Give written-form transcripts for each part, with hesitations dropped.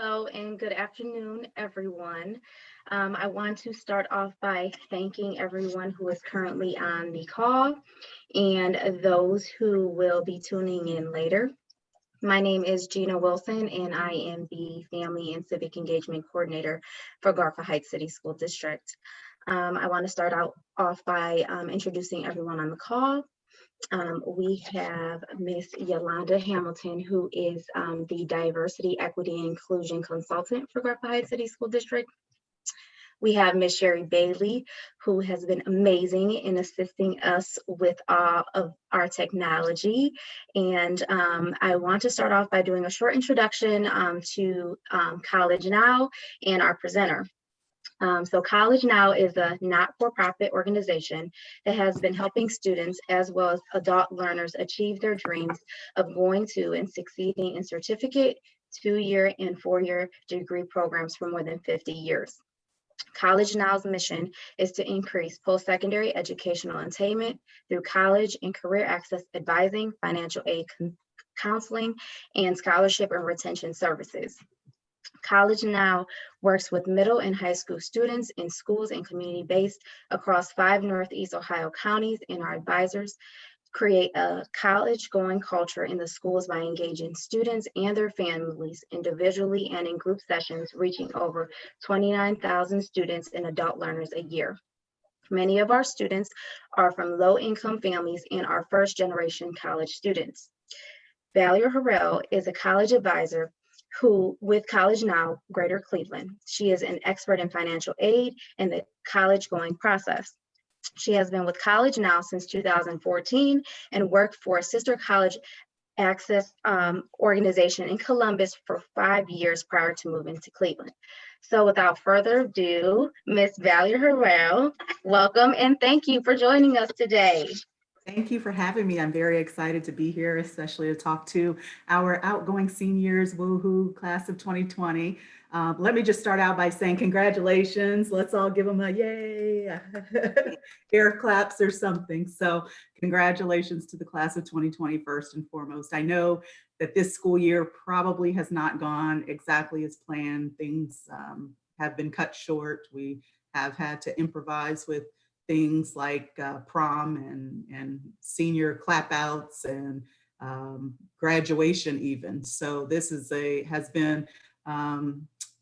Hello and good afternoon, everyone. I want to start off by thanking everyone who is currently on the call and those who will be tuning in later. My name is Gina Wilson, and I am the Family and Civic Engagement Coordinator for Garfield Heights City School District. I want to start off by introducing everyone on the call. We have Miss Yolanda Hamilton, who is the Diversity, Equity, and Inclusion Consultant for Garfield Heights City School District. We have Miss Sherry Bailey, who has been amazing in assisting us with all of our technology. And I want to start off by doing a short introduction to College Now and our presenter. So College Now is a not-for-profit organization that has been helping students as well as adult learners achieve their dreams of going to and succeeding in certificate, 2-year, and 4-year degree programs for more than 50 years. College Now's mission is to increase post-secondary educational attainment through college and career access advising, financial aid counseling, and scholarship and retention services. College Now works with middle and high school students in schools and community-based across 5 Northeast Ohio counties, and our advisors create a college-going culture in the schools by engaging students and their families individually and in group sessions, reaching over 29,000 students and adult learners a year. Many of our students are from low-income families and are first-generation college students. Valerie Harrell is a college advisor who with College Now, Greater Cleveland. She is an expert in financial aid and the college going process. She has been with College Now since 2014 and worked for a sister college access organization in Columbus for 5 years prior to moving to Cleveland. So without further ado, Miss Valerie Harrell, welcome and thank you for joining us today. Thank you for having me. I'm very excited to be here, especially to talk to our outgoing seniors, woohoo, class of 2020. Let me just start out by saying congratulations. Let's all give them a yay, air claps or something. So congratulations to the class of 2020 first and foremost. I know that this school year probably has not gone exactly as planned. Things have been cut short. We have had to improvise with things like prom and senior clap outs and graduation even. So this has been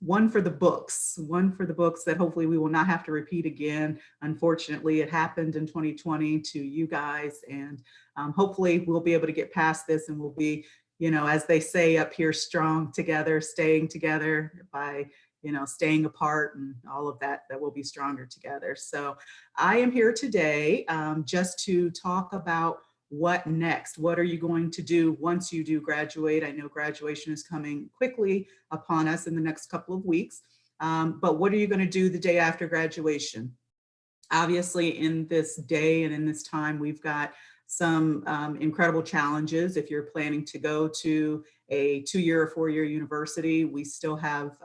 one for the books that hopefully we will not have to repeat again. Unfortunately, it happened in 2020 to you guys, and hopefully we'll be able to get past this and we'll be, as they say up here, strong together, staying together by staying apart and all of that we'll be stronger together. So I am here today just to talk about what next. What are you going to do once you do graduate? I know graduation is coming quickly upon us in the next couple of weeks, but what are you going to do the day after graduation? Obviously, in this day and in this time, we've got some incredible challenges. If you're planning to go to a 2-year or 4-year university, we still have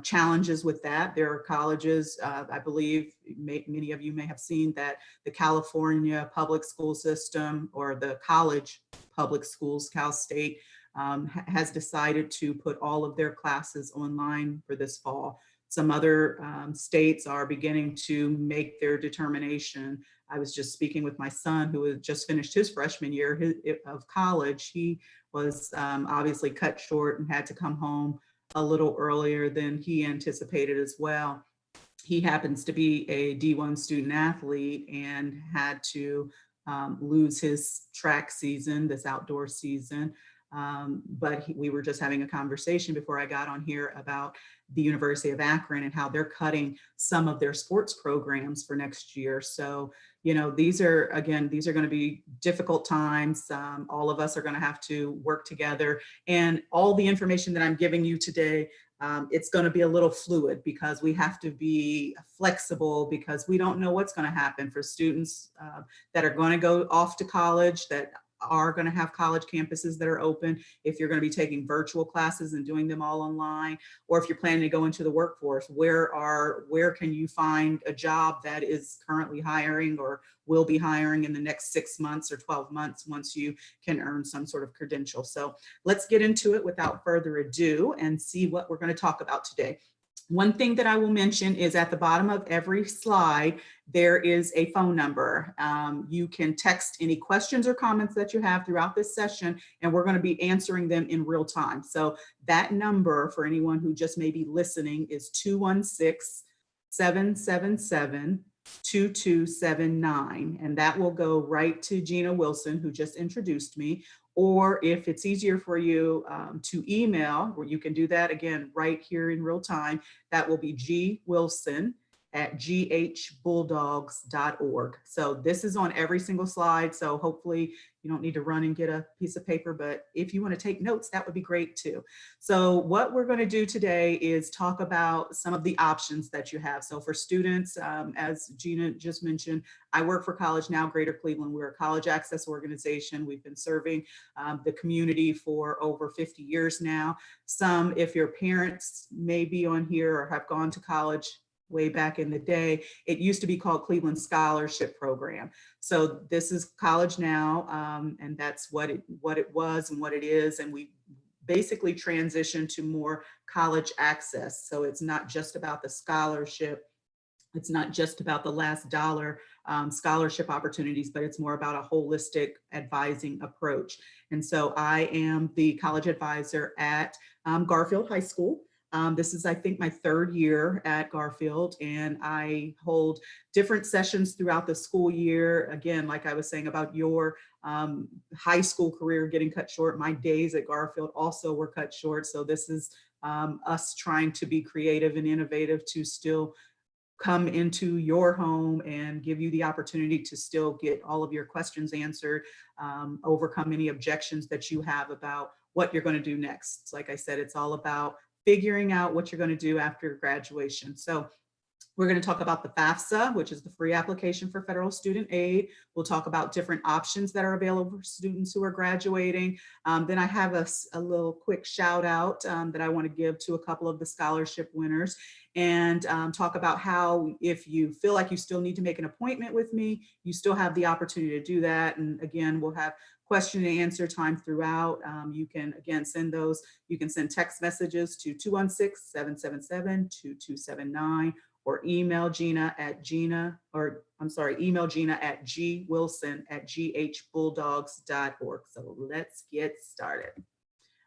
challenges with that. There are colleges, I believe many of you may have seen that the California public school system or the college public schools, Cal State, has decided to put all of their classes online for this fall. Some other states are beginning to make their determination. I was just speaking with my son who had just finished his freshman year of college. He was obviously cut short and had to come home a little earlier than he anticipated as well. He happens to be a D1 student athlete and had to lose his track season, this outdoor season. But we were just having a conversation before I got on here about the University of Akron and how they're cutting some of their sports programs for next year. So, these are going to be difficult times. All of us are going to have to work together, and all the information that I'm giving you today, it's going to be a little fluid because we have to be flexible because we don't know what's going to happen for students that are going to go off to college that are going to have college campuses that are open, if you're going to be taking virtual classes and doing them all online, or if you're planning to go into the workforce, where can you find a job that is currently hiring or will be hiring in the next 6 months or 12 months once you can earn some sort of credential. So let's get into it without further ado and see what we're going to talk about today. One thing that I will mention is at the bottom of every slide, there is a phone number. You can text any questions or comments that you have throughout this session, and we're going to be answering them in real time. So that number, for anyone who just may be listening, is 216-777-2279. And that will go right to Gina Wilson, who just introduced me. Or if it's easier for you to email, where you can do that again right here in real time, that will be gwilson@ghbulldogs.org. So this is on every single slide. So hopefully you don't need to run and get a piece of paper, but if you want to take notes, that would be great too. So what we're going to do today is talk about some of the options that you have. So for students, as Gina just mentioned, I work for College Now Greater Cleveland. We're a college access organization. We've been serving the community for over 50 years now. Some, if your parents may be on here or have gone to college way back in the day, it used to be called Cleveland Scholarship Program. So this is College Now, and that's what it was and what it is. And we basically transitioned to more college access. So it's not just about the scholarship. It's not just about the last dollar scholarship opportunities, but it's more about a holistic advising approach. And so I am the college advisor at Garfield High School. This is, I think, my 3rd year at Garfield, and I hold different sessions throughout the school year. Again, like I was saying about your high school career getting cut short, my days at Garfield also were cut short. So this is us trying to be creative and innovative to still come into your home and give you the opportunity to still get all of your questions answered, overcome any objections that you have about what you're going to do next. Like I said, it's all about figuring out what you're going to do after graduation. So we're going to talk about the FAFSA, which is the free application for federal student aid. We'll talk about different options that are available for students who are graduating. Then I have a little quick shout out that I want to give to a couple of the scholarship winners, and talk about how, if you feel like you still need to make an appointment with me, you still have the opportunity to do that. And again, we'll have question and answer time throughout. You can, again, send those. You can send text messages to 216-777-2279. or email Gina at gwilson@ghbulldogs.org. So let's get started.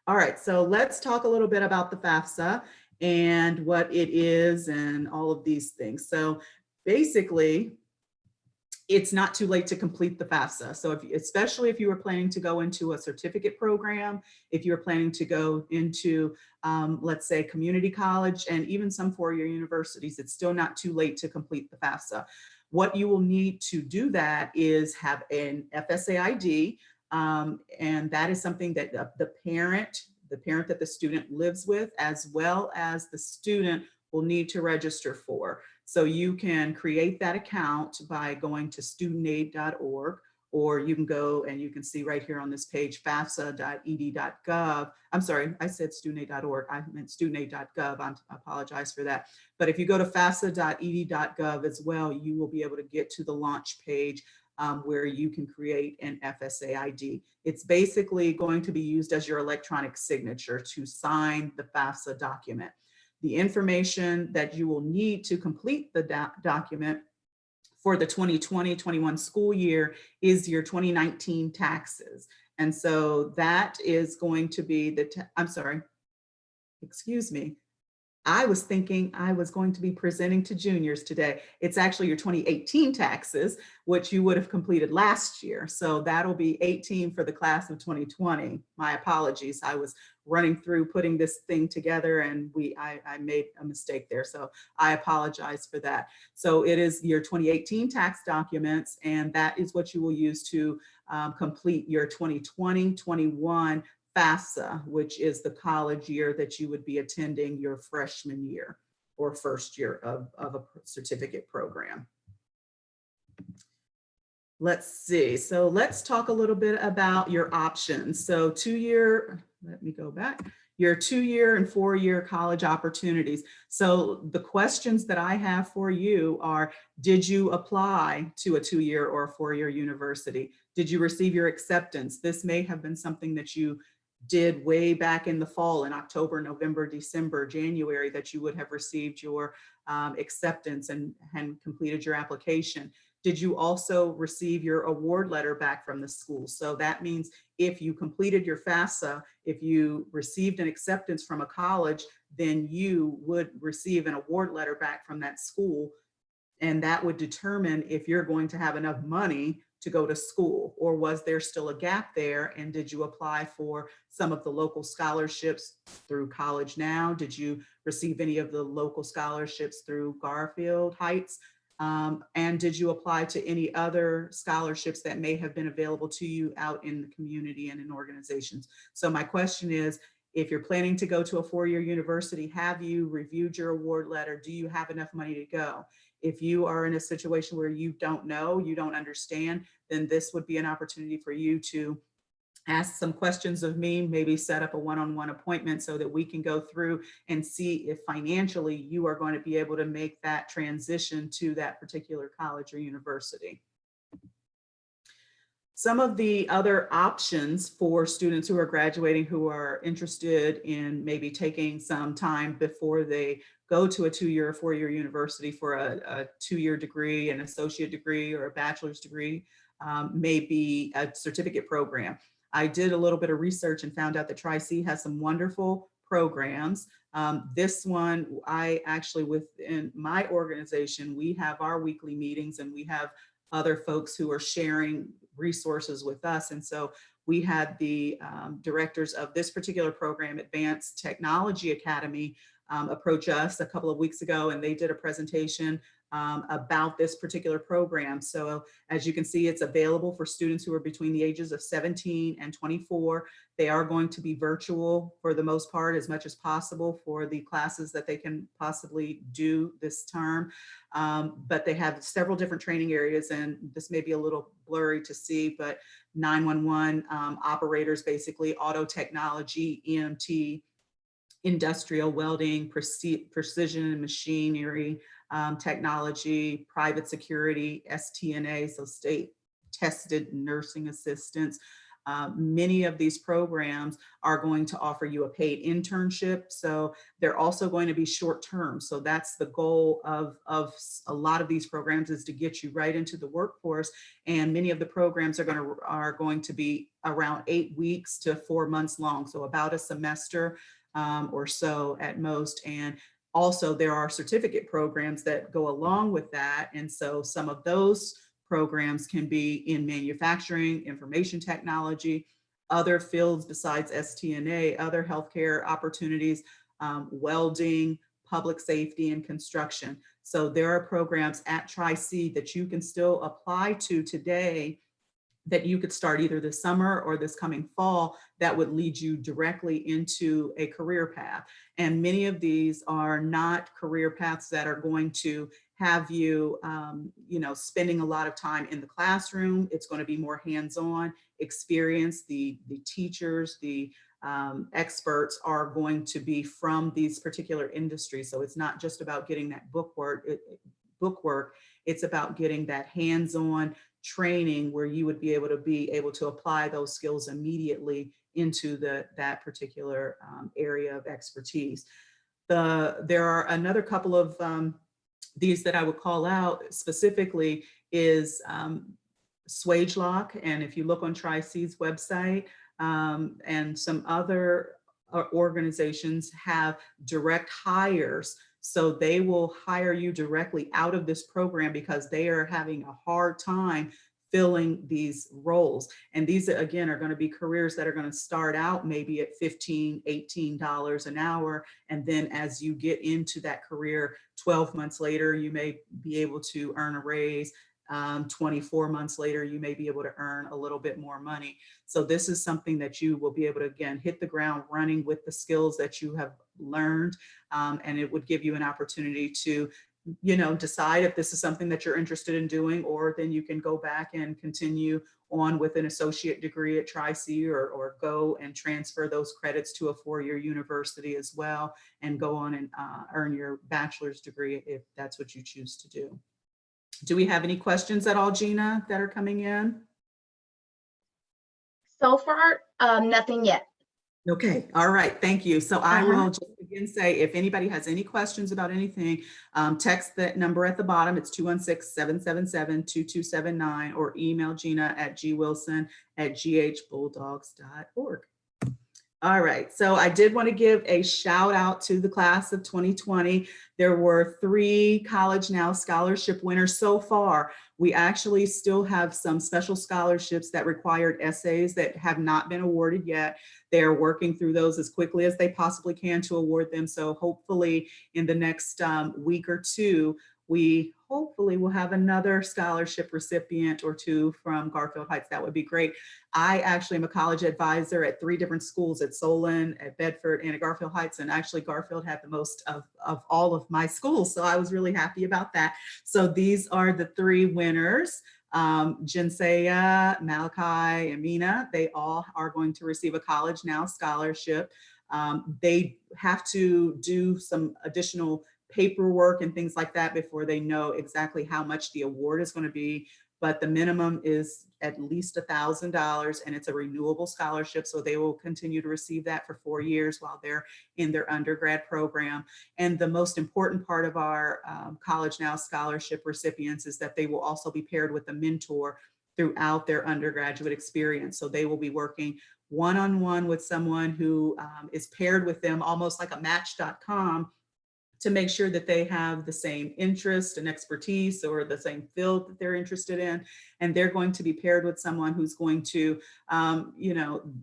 All right, so let's talk a little bit about the FAFSA and what it is and all of these things. So basically, it's not too late to complete the FAFSA. So especially if you were planning to go into a certificate program, if you're planning to go into, let's say, community college, and even some four-year universities, it's still not too late to complete the FAFSA. What you will need to do that is have an Fsa Id, and that is something that the parent that the student lives with, as well as the student, will need to register for. So you can create that account by going to studentaid.org, or you can go and you can see right here on this page, fsa.ed.gov. I'm sorry, I said studentaid.org. I meant studentaid.gov. I apologize for that. But if you go to fsa.ed.gov as well, you will be able to get to the launch page where you can create an Fsa Id. It's basically going to be used as your electronic signature to sign the FAFSA document. The information that you will need to complete the document for the 2020-21 school year is your 2019 taxes. And so that is going to be I was thinking I was going to be presenting to juniors today. It's actually your 2018 taxes, which you would have completed last year. So that'll be 18 for the class of 2020. My apologies. I was running through putting this thing together, and I made a mistake there. So I apologize for that. So it is your 2018 tax documents, and that is what you will use to complete your 2020-21 FAFSA, which is the college year that you would be attending your freshman year or first year of a certificate program. Let's see. So let's talk a little bit about your options. So 2-year, let me go back, your 2-year and 4-year college opportunities. So the questions that I have for you are, did you apply to a 2-year or a 4-year university? Did you receive your acceptance? This may have been something that you did way back in the fall, in October, November, December, January, that you would have received your acceptance and completed your application. Did you also receive your award letter back from the school? So that means if you completed your FAFSA, if you received an acceptance from a college, then you would receive an award letter back from that school. And that would determine if you're going to have enough money to go to school, or was there still a gap there? And did you apply for some of the local scholarships through College Now? Did you receive any of the local scholarships through Garfield Heights? And did you apply to any other scholarships that may have been available to you out in the community and in organizations? So my question is, if you're planning to go to a 4-year university, have you reviewed your award letter? Do you have enough money to go? If you are in a situation where you don't know, you don't understand, then this would be an opportunity for you to ask some questions of me, maybe set up a one-on-one appointment so that we can go through and see if financially you are going to be able to make that transition to that particular college or university. Some of the other options for students who are graduating, who are interested in maybe taking some time before they go to a 2-year or 4-year university for a 2-year degree, an associate degree, or a bachelor's degree, may be a certificate program. I did a little bit of research and found out that Tri-C has some wonderful programs. This one, I actually, within my organization, we have our weekly meetings and we have other folks who are sharing resources with us. And so we had the directors of this particular program, Advanced Technology Academy, approach us a couple of weeks ago, and they did a presentation about this particular program. So as you can see, it's available for students who are between the ages of 17 and 24. They are going to be virtual for the most part, as much as possible, for the classes that they can possibly do this term. But they have several different training areas, and this may be a little blurry to see, but 911 operators, basically auto technology, EMT, industrial welding, precision and machinery technology, private security, STNA, so state tested nursing assistants. Many of these programs are going to offer you a paid internship. So they're also going to be short term. So that's the goal of a lot of these programs, is to get you right into the workforce. And many of the programs are going to be around 8 weeks to 4 months long. So about a semester or so at most. And also there are certificate programs that go along with that. And so some of those programs can be in manufacturing, information technology, other fields besides STNA, other healthcare opportunities, welding, public safety, and construction. So there are programs at Tri-C that you can still apply to today that you could start either this summer or this coming fall that would lead you directly into a career path. And many of these are not career paths that are going to have you, spending a lot of time in the classroom. It's going to be more hands-on experience. The teachers, the experts are going to be from these particular industries. So it's not just about getting that book work. It's about getting that hands-on training where you would be able to apply those skills immediately into that particular area of expertise. There are another couple of these that I would call out specifically is SwageLock. And if you look on Tri-C's website, and some other organizations have direct hires. So they will hire you directly out of this program because they are having a hard time filling these roles. And these, again, are going to be careers that are going to start out maybe at $15, $18 an hour. And then as you get into that career, 12 months later, you may be able to earn a raise. 24 months later, you may be able to earn a little bit more money. So this is something that you will be able to, again, hit the ground running with the skills that you have learned. And it would give you an opportunity to decide if this is something that you're interested in doing, or then you can go back and continue on with an associate degree at Tri-C, or go and transfer those credits to a 4-year university as well, and go on and earn your bachelor's degree if that's what you choose to do. Do we have any questions at all, Gina, that are coming in? So far, nothing yet. Okay, all right, thank you. So I will just again say, if anybody has any questions about anything, text that number at the bottom. It's 216-777-2279, or email Gina at gwilson@ghbulldogs.org. All right, so I did want to give a shout out to the class of 2020. There were 3 College Now scholarship winners so far. We actually still have some special scholarships that required essays that have not been awarded yet. They're working through those as quickly as they possibly can to award them. So hopefully in the next week or two, we hopefully will have another scholarship recipient or 2 from Garfield Heights. That would be great. I actually am a college advisor at 3 different schools, at Solon, at Bedford, and at Garfield Heights. And actually Garfield had the most of all of my schools. So I was really happy about that. So these are the 3 winners. Jinsea, Malachi, and Mina, they all are going to receive a College Now scholarship. They have to do some additional paperwork and things like that before they know exactly how much the award is going to be. But the minimum is at least $1,000, and it's a renewable scholarship. So they will continue to receive that for 4 years while they're in their undergrad program. And the most important part of our College Now scholarship recipients is that they will also be paired with a mentor throughout their undergraduate experience. So they will be working one-on-one with someone who is paired with them, almost like a Match.com, to make sure that they have the same interest and expertise, or the same field that they're interested in. And they're going to be paired with someone who's going to,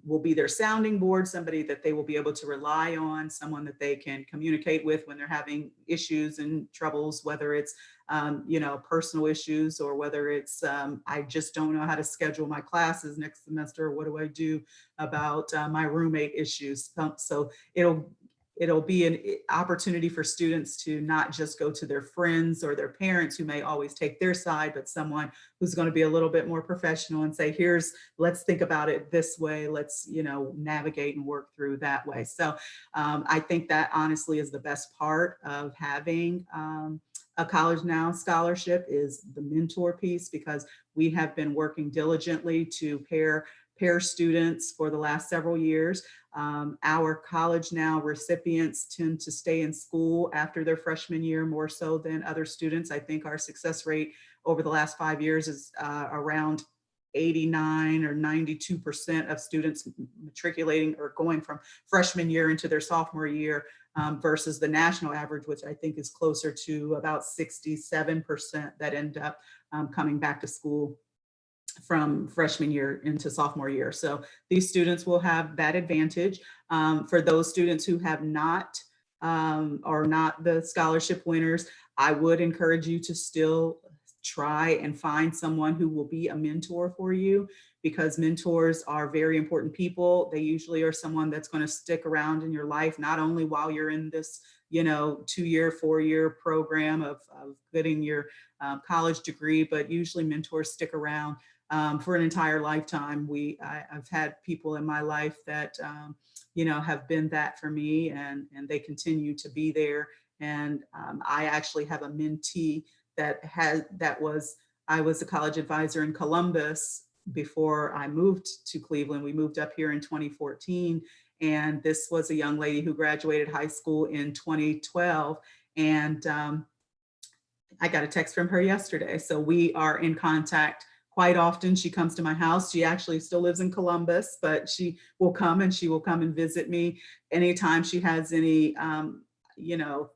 will be their sounding board, somebody that they will be able to rely on, someone that they can communicate with when they're having issues and troubles, whether it's, personal issues, or whether it's, I just don't know how to schedule my classes next semester. What do I do about my roommate issues? So it'll be an opportunity for students to not just go to their friends or their parents who may always take their side, but someone who's going to be a little bit more professional and say, let's think about it this way. Let's, navigate and work through that way. So I think that honestly is the best part of having a College Now scholarship, is the mentor piece, because we have been working diligently to pair students for the last several years. Our College Now recipients tend to stay in school after their freshman year more so than other students. I think our success rate over the last 5 years is around 89 or 92% of students matriculating or going from freshman year into their sophomore year, versus the national average, which I think is closer to about 67% that end up coming back to school from freshman year into sophomore year. So these students will have that advantage. For those students who have not, are not the scholarship winners, I would encourage you to still try and find someone who will be a mentor for you, because mentors are very important people. They usually are someone that's going to stick around in your life, not only while you're in this 2-year, 4-year program of getting your college degree, but usually mentors stick around for an entire lifetime. I've had people in my life that have been that for me, and they continue to be there. And I actually have a mentee I was a college advisor in Columbus before I moved to Cleveland. We moved up here in 2014, and this was a young lady who graduated high school in 2012, and I got a text from her yesterday. So we are in contact quite often. She comes to my house. She actually still lives in Columbus, but she will come and visit me anytime she has any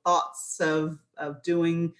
thoughts of doing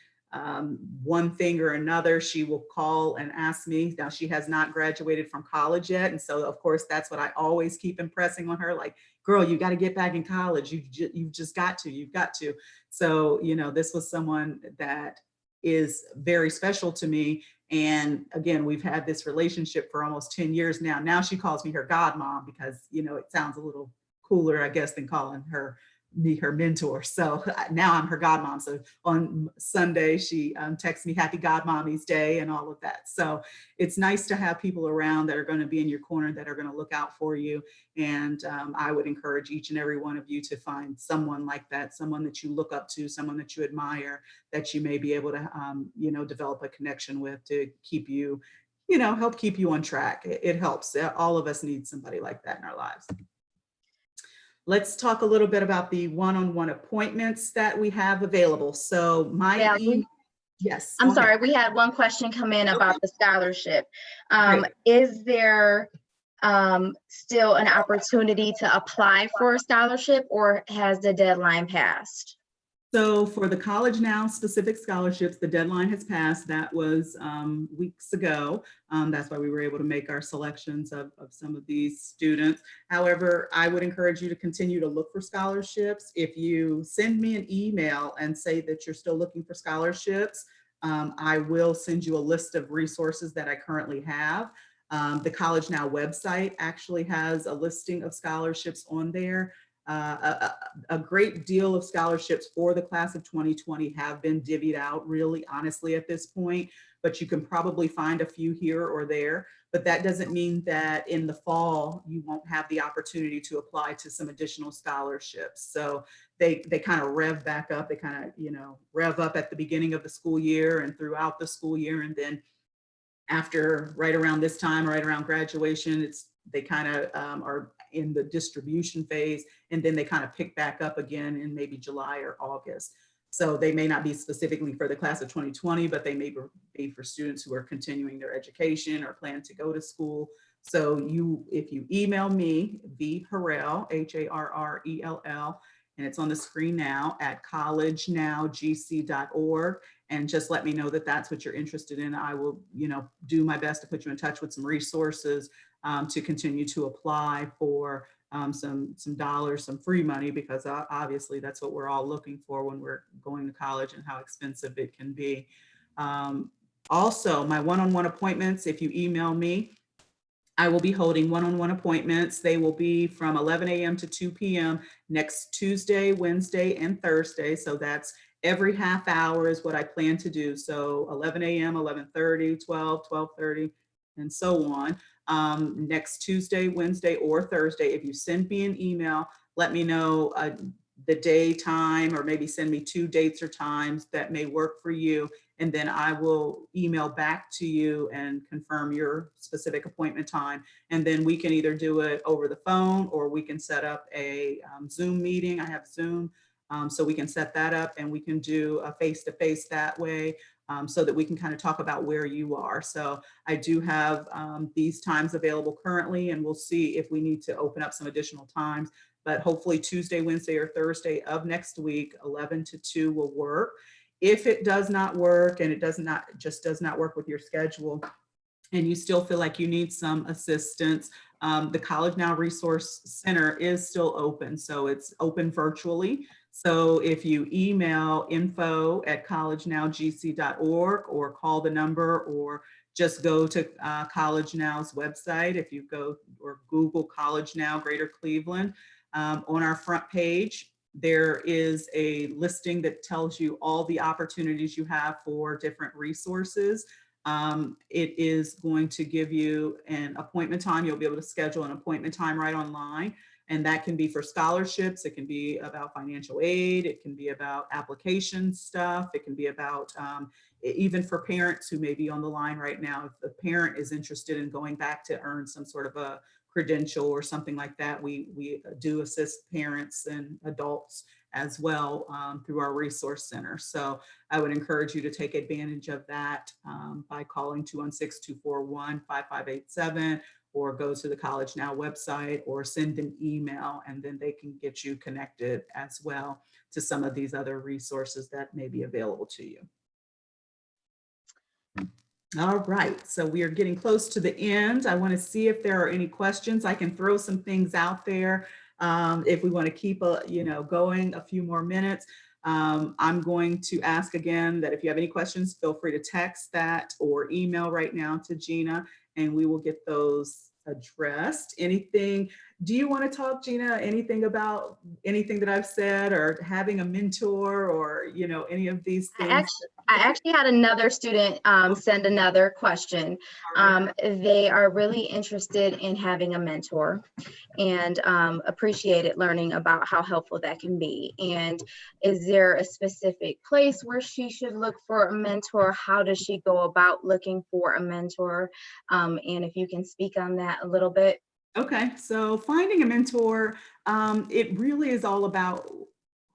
one thing or another. She will call and ask me. Now, she has not graduated from college yet, and so of course that's what I always keep impressing on her, like, girl, you got to get back in college. You've just got to. You've got to. So this was someone that is very special to me. And again, we've had this relationship for almost 10 years now. Now she calls me her godmom, because it sounds a little cooler, I guess, than calling her me her mentor. So now I'm her godmom. So on Sunday, she texts me happy godmommy's day and all of that. So it's nice to have people around that are going to be in your corner, that are going to look out for you. And I would encourage each and every one of you to find someone like that, someone that you look up to, someone that you admire, that you may be able to, develop a connection with, to keep you, help keep you on track. It helps. All of us need somebody like that in our lives. Let's talk a little bit about the one-on-one appointments that we have available. So yes. I'm sorry, we had one question come in about the scholarship. Is there still an opportunity to apply for a scholarship, or has the deadline passed? So for the College Now specific scholarships, the deadline has passed. That was weeks ago. That's why we were able to make our selections of some of these students. However, I would encourage you to continue to look for scholarships. If you send me an email and say that you're still looking for scholarships, I will send you a list of resources that I currently have. The College Now website actually has a listing of scholarships on there. A great deal of scholarships for the class of 2020 have been divvied out, really honestly at this point, but you can probably find a few here or there. But that doesn't mean that in the fall you won't have the opportunity to apply to some additional scholarships. So they kind of rev back up. They kind of, rev up at the beginning of the school year and throughout the school year. And then after, right around this time, right around graduation, they kind of are in the distribution phase, and then they kind of pick back up again in maybe July or August. So they may not be specifically for the class of 2020, but they may be for students who are continuing their education or plan to go to school. So if you email me, vharrell, HARRELL, and it's on the screen now, at collegenowgc.org, and just let me know that that's what you're interested in. I will, do my best to put you in touch with some resources to continue to apply for some dollars, some free money, because obviously that's what we're all looking for when we're going to college, and how expensive it can be. Also, my one-on-one appointments, if you email me, I will be holding one-on-one appointments. They will be from 11 a.m. to 2 p.m. next Tuesday, Wednesday, and Thursday. So that's every half hour is what I plan to do. So 11 a.m., 11:30, 12, 12:30, and so on. Next Tuesday, Wednesday, or Thursday. If you send me an email, let me know the day, time, or maybe send me 2 dates or times that may work for you. And then I will email back to you and confirm your specific appointment time. And then we can either do it over the phone, or we can set up a Zoom meeting. I have Zoom, so we can set that up, and we can do a face-to-face that way, so that we can kind of talk about where you are. So I do have these times available currently, and we'll see if we need to open up some additional times. But hopefully Tuesday, Wednesday, or Thursday of next week, 11 to 2 will work. If it does not work, and it does not work with your schedule, and you still feel like you need some assistance, the College Now Resource Center is still open. So it's open virtually. So if you email info@collegenowgc.org, or call the number, or just go to College Now's website. If you go or Google College Now Greater Cleveland, on our front page, there is a listing that tells you all the opportunities you have for different resources. It is going to give you an appointment time. You'll be able to schedule an appointment time right online. And that can be for scholarships. It can be about financial aid. It can be about application stuff. It can be about even for parents who may be on the line right now. If the parent is interested in going back to earn some sort of a credential or something like that, we do assist parents and adults as well through our resource center. So I would encourage you to take advantage of that by calling 216-241-5587, or go to the College Now website, or send an email, and then they can get you connected as well to some of these other resources that may be available to you. All right, so we are getting close to the end. I want to see if there are any questions. I can throw some things out there if we want to keep going a few more minutes. I'm going to ask again that if you have any questions, feel free to text that or email right now to Gina, and we will get those addressed. Anything, do you want to talk, Gina, anything about anything that I've said, or having a mentor, or, any of these things? I actually had another student send another question. All right. They are really interested in having a mentor and appreciated learning about how helpful that can be. And is there a specific place where she should look for a mentor? How does she go about looking for a mentor? And if you can speak on that a little bit. Okay, so finding a mentor, it really is all about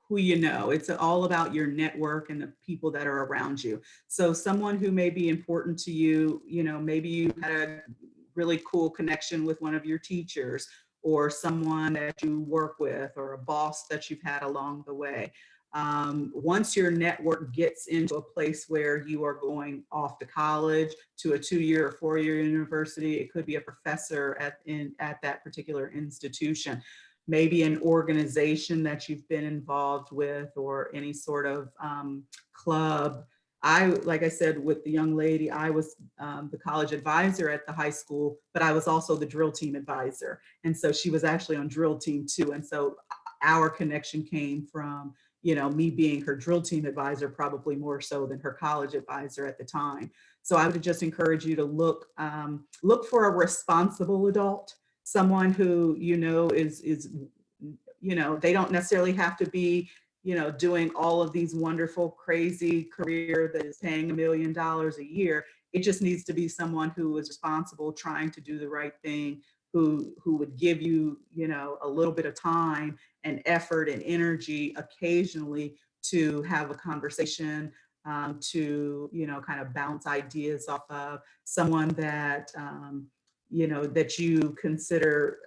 who you know. It's all about your network and the people that are around you. So someone who may be important to you, maybe you had a really cool connection with one of your teachers, or someone that you work with, or a boss that you've had along the way. Once your network gets into a place where you are going off to college, to a 2-year or 4-year university, it could be a professor at that particular institution, maybe an organization that you've been involved with, or any sort of club. Like I said, with the young lady, I was the college advisor at the high school, but I was also the drill team advisor. And so she was actually on drill team too. And so our connection came from, me being her drill team advisor, probably more so than her college advisor at the time. So I would just encourage you to look for a responsible adult, someone who, is, they don't necessarily have to be, doing all of these wonderful, crazy career that is paying $1 million a year. It just needs to be someone who is responsible, trying to do the right thing, who would give you, a little bit of time and effort and energy occasionally to have a conversation, to, kind of bounce ideas off of, someone that, that you consider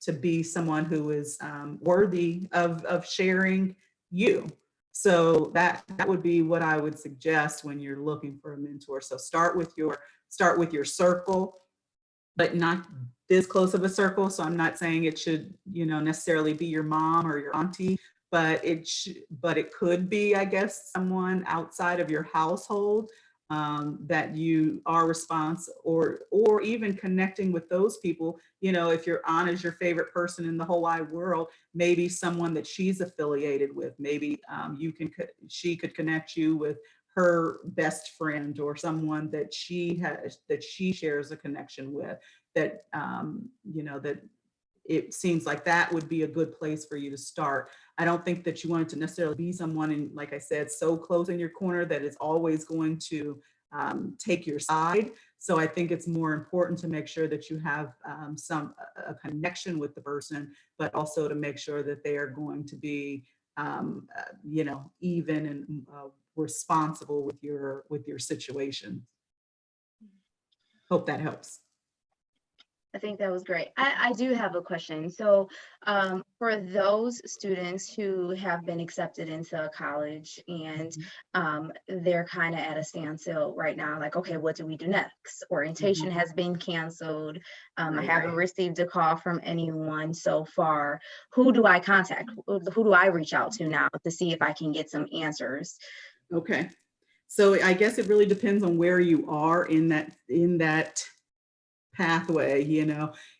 to be someone who is worthy of sharing you. So that would be what I would suggest when you're looking for a mentor. So start with your circle, but not this close of a circle. So I'm not saying it should, necessarily be your mom or your auntie, but it could be, I guess, someone outside of your household, that you are responsible, or even connecting with those people. If your aunt is your favorite person in the whole wide world, maybe someone that she's affiliated with, maybe she could connect you with her best friend, or someone that she shares a connection with, that that it seems like that would be a good place for you to start. I don't think that you want it to necessarily be someone, and like I said, so close in your corner that is always going to take your side. So I think it's more important to make sure that you have a connection with the person, but also to make sure that they are going to be even and responsible with your situation. Hope that helps. I think that was great. I do have a question. So for those students who have been accepted into college and they're kind of at a standstill right now, like, okay, what do we do next? Orientation has been canceled. I haven't received a call from anyone so far. Who do I contact? Who do I reach out to now to see if I can get some answers? Okay. So I guess it really depends on where you are in that pathway.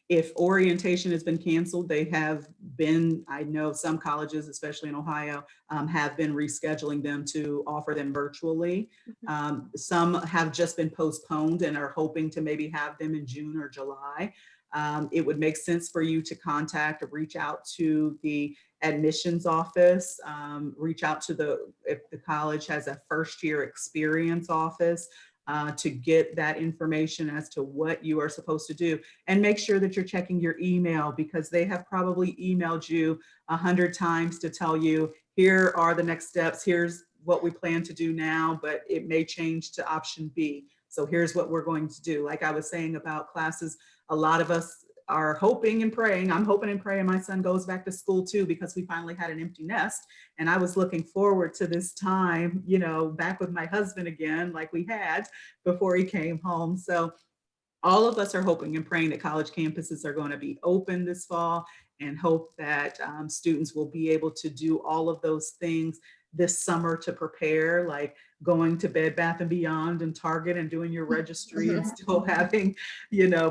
If orientation has been canceled, I know some colleges, especially in Ohio, have been rescheduling them to offer them virtually. Some have just been postponed and are hoping to maybe have them in June or July. It would make sense for you to contact or reach out to the admissions office, reach out to if the college has a first year experience office, to get that information as to what you are supposed to do. And make sure that you're checking your email, because they have probably emailed you 100 times to tell you, here are the next steps, here's what we plan to do now, but it may change to option B. So here's what we're going to do. Like I was saying about classes, a lot of us are hoping and praying. I'm hoping and praying my son goes back to school too, because we finally had an empty nest. And I was looking forward to this time, back with my husband again, like we had before he came home. So all of us are hoping and praying that college campuses are going to be open this fall, and hope that students will be able to do all of those things this summer to prepare, like going to Bed Bath and Beyond and Target and doing your registry and still having,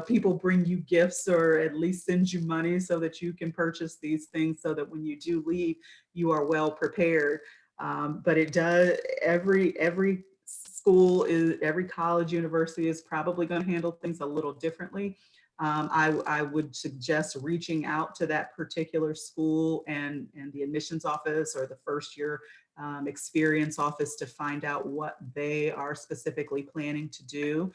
people bring you gifts or at least send you money so that you can purchase these things so that when you do leave, you are well prepared. But it does, every school is, every college, university is probably going to handle things a little differently. I would suggest reaching out to that particular school and the admissions office or the first year experience office to find out what they are specifically planning to do.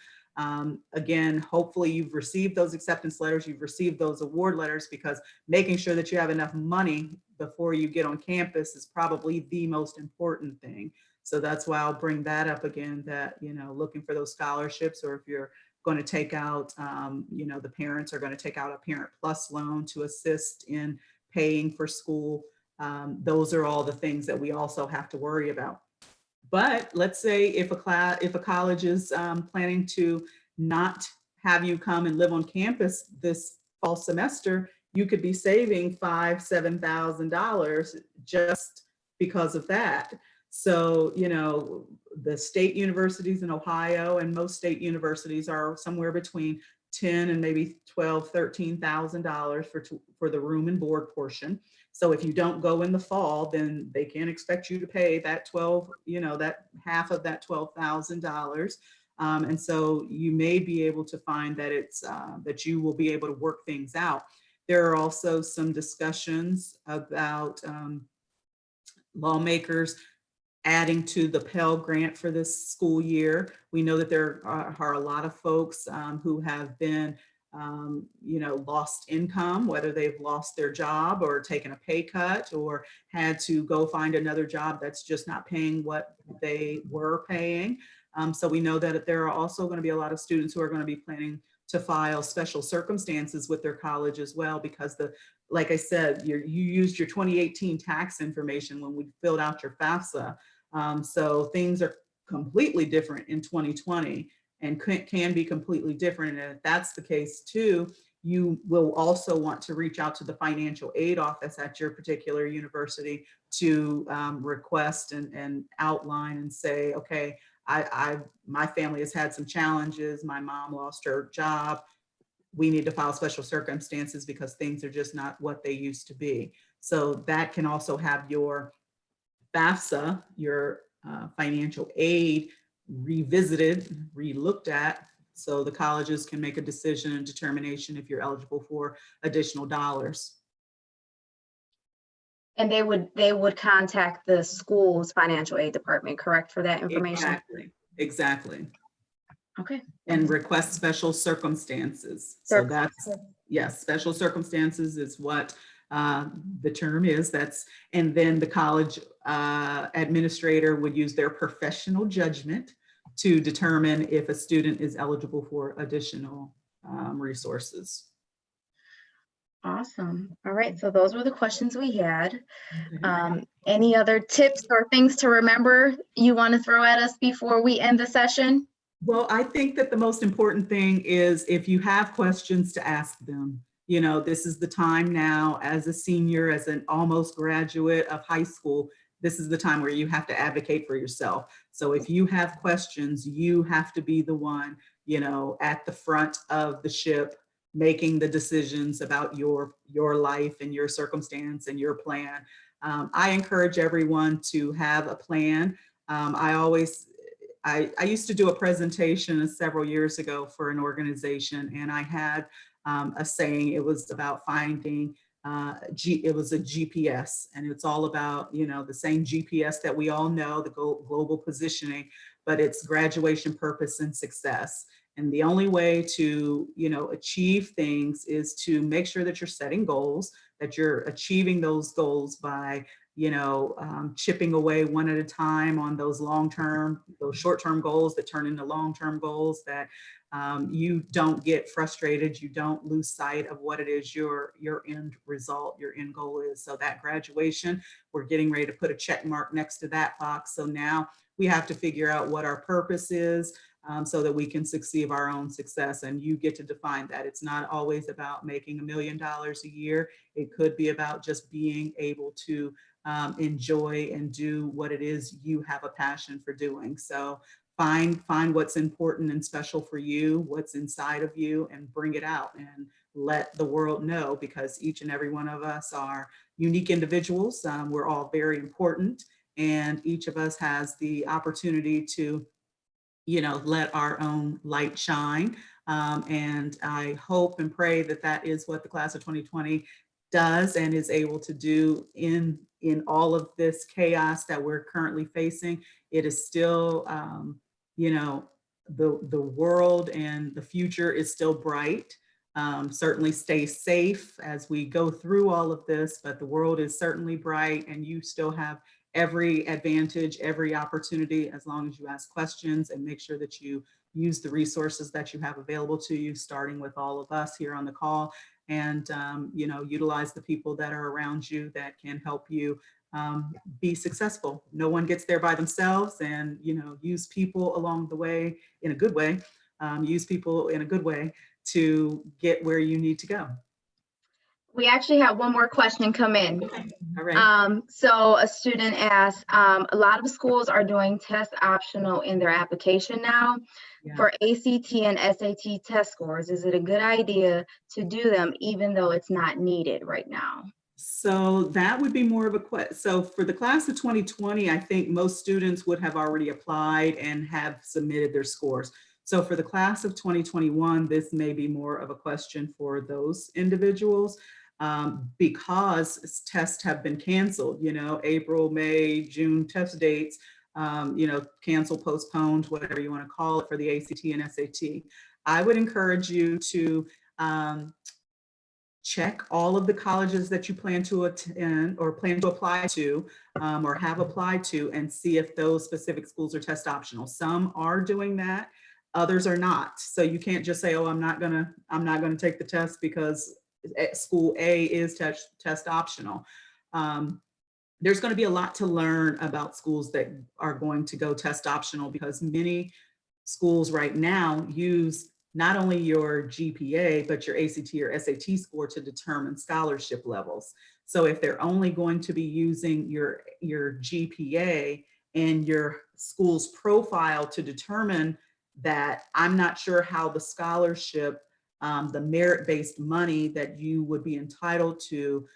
Again, hopefully you've received those acceptance letters, you've received those award letters, because making sure that you have enough money before you get on campus is probably the most important thing. So that's why I'll bring that up again, that, looking for those scholarships, or if you're going to take out, the parents are going to take out a Parent Plus loan to assist in paying for school. Those are all the things that we also have to worry about. But let's say if a college is planning to not have you come and live on campus this fall semester, you could be saving $5,000-$7,000 just because of that. So, the state universities in Ohio and most state universities are somewhere between $10,000 and maybe $12,000, $13,000 for the room and board portion. So if you don't go in the fall, then they can't expect you to pay that that half of that $12,000. And so you may be able to find that that you will be able to work things out. There are also some discussions about lawmakers adding to the Pell grant for this school year. We know that there are a lot of folks who have been, lost income, whether they've lost their job or taken a pay cut or had to go find another job that's just not paying what they were paying. So we know that there are also going to be a lot of students who are going to be planning to file special circumstances with their college as well, because like I said, you used your 2018 tax information when we filled out your FAFSA. So things are completely different in 2020 and can be completely different. And if that's the case too, you will also want to reach out to the financial aid office at your particular university to request and outline and say, okay, my family has had some challenges. My mom lost her job. We need to file special circumstances because things are just not what they used to be. So that can also have your FAFSA, your financial aid, revisited, re-looked at, so the colleges can make a decision and determination if you're eligible for additional dollars. And they would contact the school's financial aid department, correct, for that information? Exactly. Okay. And request special circumstances. So that's, yes, special circumstances is what the term is. And then the college administrator would use their professional judgment to determine if a student is eligible for additional resources. Awesome. All right. So those were the questions we had. Okay. Any other tips or things to remember you want to throw at us before we end the session? Well, I think that the most important thing is if you have questions, to ask them. This is the time now as a senior, as an almost graduate of high school, this is the time where you have to advocate for yourself. So if you have questions, you have to be the one, at the front of the ship, making the decisions about your life and your circumstance and your plan. I encourage everyone to have a plan. I used to do a presentation several years ago for an organization, and I had a saying. It was about finding, it was a GPS, and it's all about, the same GPS that we all know, the global positioning, but it's graduation, purpose, and success. And the only way to, achieve things is to make sure that you're setting goals, that you're achieving those goals by, chipping away one at a time on those short-term goals that turn into long-term goals, that you don't get frustrated, you don't lose sight of what it is your end result, your end goal is. So that graduation, we're getting ready to put a check mark next to that box. So now we have to figure out what our purpose is, so that we can succeed our own success. And you get to define that. It's not always about making $1 million a year. It could be about just being able to enjoy and do what it is you have a passion for doing. So find what's important and special for you, what's inside of you, and bring it out and let the world know, because each and every one of us are unique individuals. We're all very important, and each of us has the opportunity to, let our own light shine. And I hope and pray that that is what the class of 2020 does and is able to do in all of this chaos that we're currently facing. It is still, the world and the future is still bright. Certainly stay safe as we go through all of this, but the world is certainly bright, and you still have every advantage, every opportunity, as long as you ask questions and make sure that you use the resources that you have available to you, starting with all of us here on the call, and utilize the people that are around you that can help you be successful. No one gets there by themselves, and use people along the way in a good way. Use people in a good way to get where you need to go. We actually have one more question come in. Okay. All right. So a student asked, a lot of schools are doing test optional in their application now for ACT and SAT test scores. Is it a good idea to do them even though it's not needed right now? So that would be more of a question. So for the class of 2020, I think most students would have already applied and have submitted their scores. So for the class of 2021, this may be more of a question for those individuals, because tests have been canceled, April, May, June test dates, canceled, postponed, whatever you want to call it, for the ACT and SAT. I would encourage you to check all of the colleges that you plan to attend or plan to apply to, or have applied to, and see if those specific schools are test optional. Some are doing that, others are not. So you can't just say, oh, I'm not gonna take the test because school A is test optional. There's going to be a lot to learn about schools that are going to go test optional, because many schools right now use not only your GPA, but your ACT or SAT score to determine scholarship levels. So if they're only going to be using your GPA and your school's profile to determine that, I'm not sure how the scholarship, the merit-based money that you would be entitled to,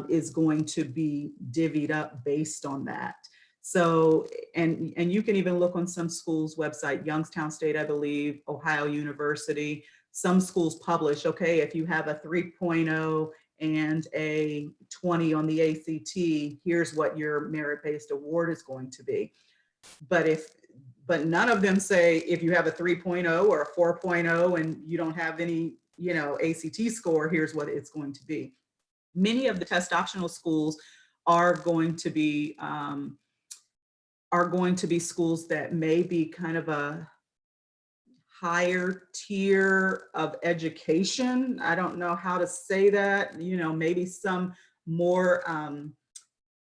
is going to be divvied up based on that. So, and you can even look on some schools' website, Youngstown State, I believe, Ohio University. Some schools publish, okay, if you have a 3.0 and a 20 on the ACT, here's what your merit-based award is going to be. But none of them say if you have a 3.0 or a 4.0 and you don't have any, ACT score, here's what it's going to be. Many of the test optional schools are going to be schools that may be kind of a higher tier of education. I don't know how to say that, maybe some more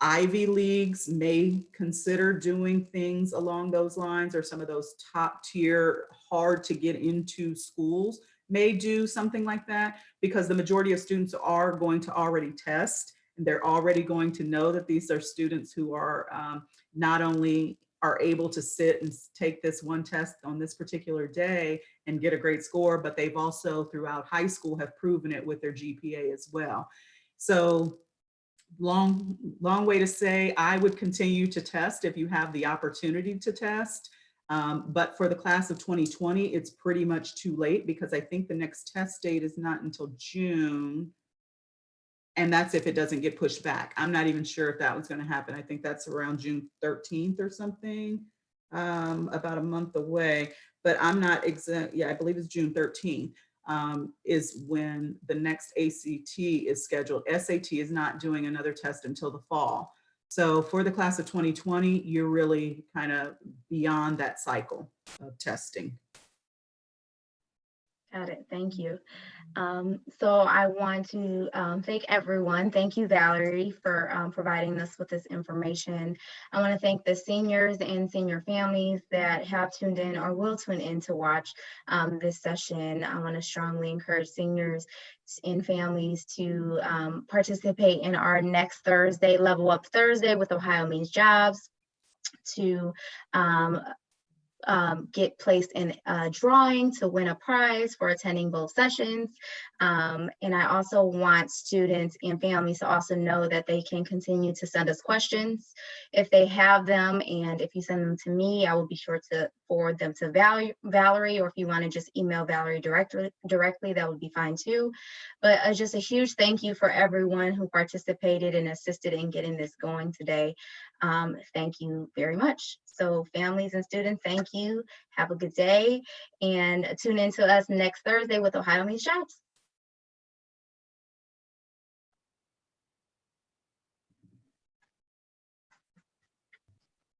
Ivy Leagues may consider doing things along those lines, or some of those top tier, hard to get into schools may do something like that, because the majority of students are going to already test, and they're already going to know that these are students who are not only are able to sit and take this one test on this particular day and get a great score, but they've also throughout high school have proven it with their GPA as well. So long way to say, I would continue to test if you have the opportunity to test. But for the class of 2020, it's pretty much too late, because I think the next test date is not until June. And that's if it doesn't get pushed back. I'm not even sure if that was going to happen. I think that's around June 13th or something, about a month away. But I'm not exact. Yeah, I believe it's June 13th is when the next ACT is scheduled. SAT is not doing another test until the fall. So for the class of 2020, you're really kind of beyond that cycle of testing. Got it. Thank you. So I want to thank everyone. Thank you, Valerie, for providing us with this information. I want to thank the seniors and senior families that have tuned in or will tune in to watch this session. I want to strongly encourage seniors and families to participate in our next Thursday, Level Up Thursday with Ohio Means Jobs, to um, get placed in a drawing to win a prize for attending both sessions. And I also want students and families to also know that they can continue to send us questions if they have them. And if you send them to me, I will be sure to forward them to Valerie, or if you want to just email Valerie directly, that would be fine too. But just a huge thank you for everyone who participated and assisted in getting this going today. Thank you very much. So families and students, thank you. Have a good day and tune in to us next Thursday with Ohio Means Jobs.